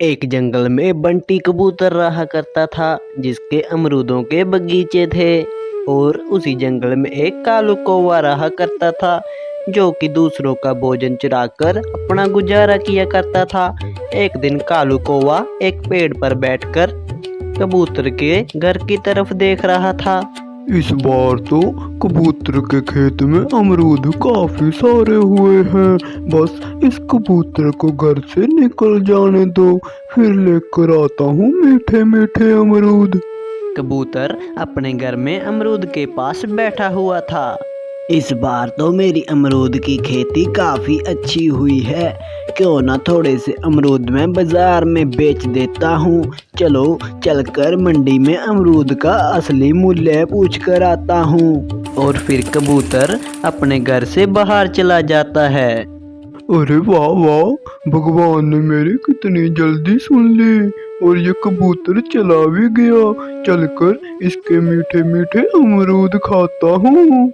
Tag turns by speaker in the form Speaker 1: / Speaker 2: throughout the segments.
Speaker 1: एक जंगल में बंटी कबूतर रहा करता था जिसके अमरूदों के बगीचे थे। और उसी जंगल में एक कालू कौवा रहा करता था जो कि दूसरों का भोजन चुराकर अपना गुजारा किया करता था। एक दिन कालू कौवा एक पेड़ पर बैठकर कबूतर के घर की तरफ देख रहा था।
Speaker 2: इस बार तो कबूतर के खेत में अमरूद काफी सारे हुए हैं। बस इस कबूतर को घर से निकल जाने दो, फिर लेकर आता हूँ मीठे मीठे अमरूद।
Speaker 1: कबूतर अपने घर में अमरूद के पास बैठा हुआ था। इस बार तो मेरी अमरूद की खेती काफी अच्छी हुई है, क्यों ना थोड़े से अमरूद मैं बाजार में बेच देता हूँ। चलो चलकर मंडी में अमरूद का असली मूल्य पूछ कर आता हूँ। और फिर कबूतर अपने घर से बाहर चला जाता है।
Speaker 2: अरे वाह वाह, भगवान ने मेरी कितनी जल्दी सुन ली और ये कबूतर चला भी गया। चलकर इसके मीठे मीठे अमरूद खाता हूँ।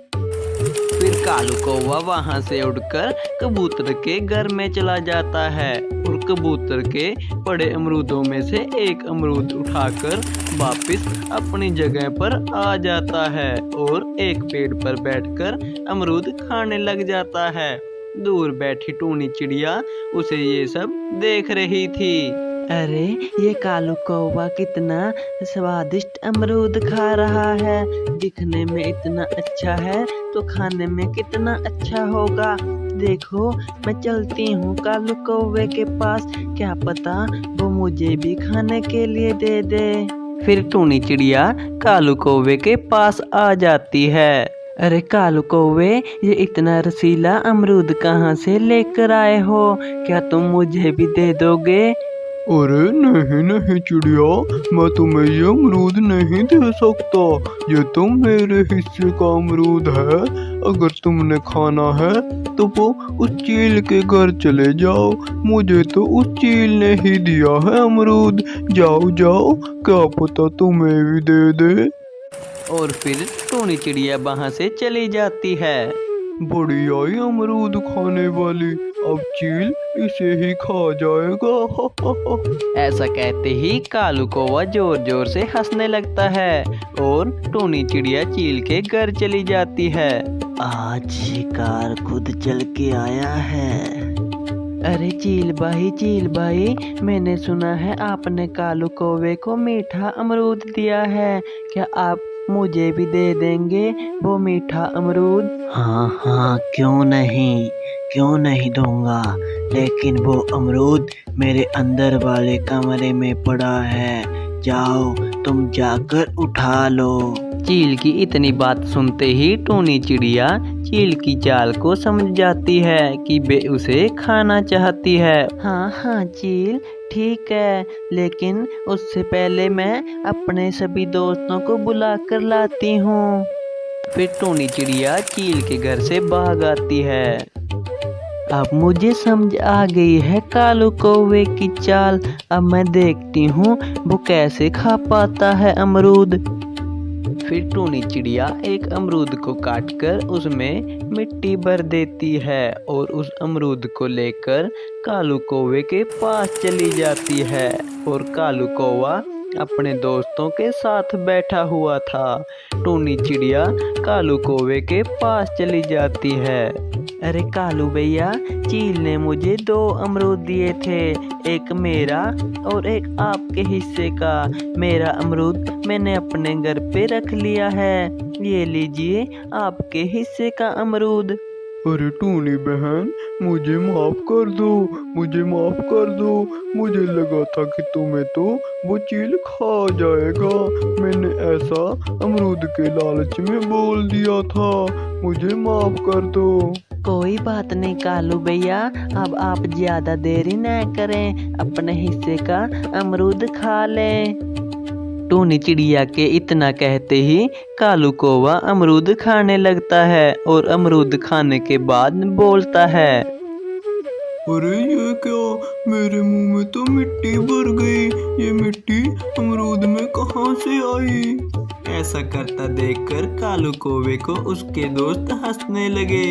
Speaker 1: फिर कालू कौवा वहां से उड़कर कबूतर के घर में चला जाता है और कबूतर के पड़े अमरूदों में से एक अमरूद उठाकर वापस अपनी जगह पर आ जाता है और एक पेड़ पर बैठकर अमरूद खाने लग जाता है। दूर बैठी टूनी चिड़िया उसे ये सब देख रही थी। अरे ये कालू कौवा कितना स्वादिष्ट अमरूद खा रहा है, दिखने में इतना अच्छा है तो खाने में कितना अच्छा होगा। देखो मैं चलती हूँ कालू कौवे के पास, क्या पता वो मुझे भी खाने के लिए दे दे। फिर टूनी चिड़िया कालू कौवे के पास आ जाती है। अरे कालू कौवे, ये इतना रसीला अमरूद कहाँ से लेकर आए हो, क्या तुम मुझे भी दे दोगे?
Speaker 2: अरे नहीं नहीं चिड़िया, मैं तुम्हें ये अमरूद नहीं दे सकता। ये तो मेरे हिस्से का अमरूद है। अगर तुमने खाना है तो वो उस चील के घर चले जाओ, मुझे तो उस चील ने ही दिया है अमरूद। जाओ जाओ, क्या पता तुम्हें भी दे दे।
Speaker 1: और फिर टूनी चिड़िया वहां से चली जाती है।
Speaker 2: बड़ी आई अमरूद खाने वाली, अब चील इसे ही खा जाएगा।
Speaker 1: ऐसा कहते ही कालू कौवा जोर जोर से हंसने लगता है और टूनी चिड़िया चील के घर चली जाती है। आज शिकार खुद चल के आया है। अरे चील भाई, मैंने सुना है आपने कालू कौवे को मीठा अमरूद दिया है, क्या आप मुझे भी दे देंगे वो मीठा अमरूद? हाँ, क्यों नहीं दूंगा, लेकिन वो अमरूद मेरे अंदर वाले कमरे में पड़ा है, जाओ तुम जाकर उठा लो। चील की इतनी बात सुनते ही टूनी चिड़िया चील की चाल को समझ जाती है कि वे उसे खाना चाहती है। हाँ चील ठीक है, लेकिन उससे पहले मैं अपने सभी दोस्तों को बुला कर लाती हूँ। फिर टूनी चिड़िया चील के घर से भाग आती है। अब मुझे समझ आ गई है कालू कौवे की चाल, अब मैं देखती हूँ वो कैसे खा पाता है अमरूद। फिर टूनी चिड़िया एक अमरूद को काटकर उसमें मिट्टी भर देती है और उस अमरूद को लेकर कालू कौवे के पास चली जाती है। और कालू कौवा अपने दोस्तों के साथ बैठा हुआ था। टूनी चिड़िया कालू कौवे के पास चली जाती है। अरे कालू भैया, चील ने मुझे 2 अमरूद दिए थे, एक मेरा और एक आपके हिस्से का। मेरा अमरूद मैंने अपने घर पे रख लिया है, ये लीजिए आपके हिस्से का अमरूद।
Speaker 2: अरे टूनी बहन, मुझे माफ कर दो, मुझे लगा था कि तुम्हें तो वो चील खा जाएगा। मैंने ऐसा अमरूद के लालच में बोल दिया था, मुझे माफ कर दो।
Speaker 1: कोई बात नहीं कालू भैया, अब आप ज्यादा देरी न करें, अपने हिस्से का अमरूद खा लें। टूनी चिड़िया के इतना कहते ही कालू कौवा अमरूद खाने लगता है और अमरूद खाने के बाद बोलता है।
Speaker 2: अरे ये क्या, मेरे मुंह में तो मिट्टी भर गई, ये मिट्टी अमरूद में कहाँ से आई?
Speaker 1: ऐसा करता देखकर कालू कौवे को उसके दोस्त हंसने लगे।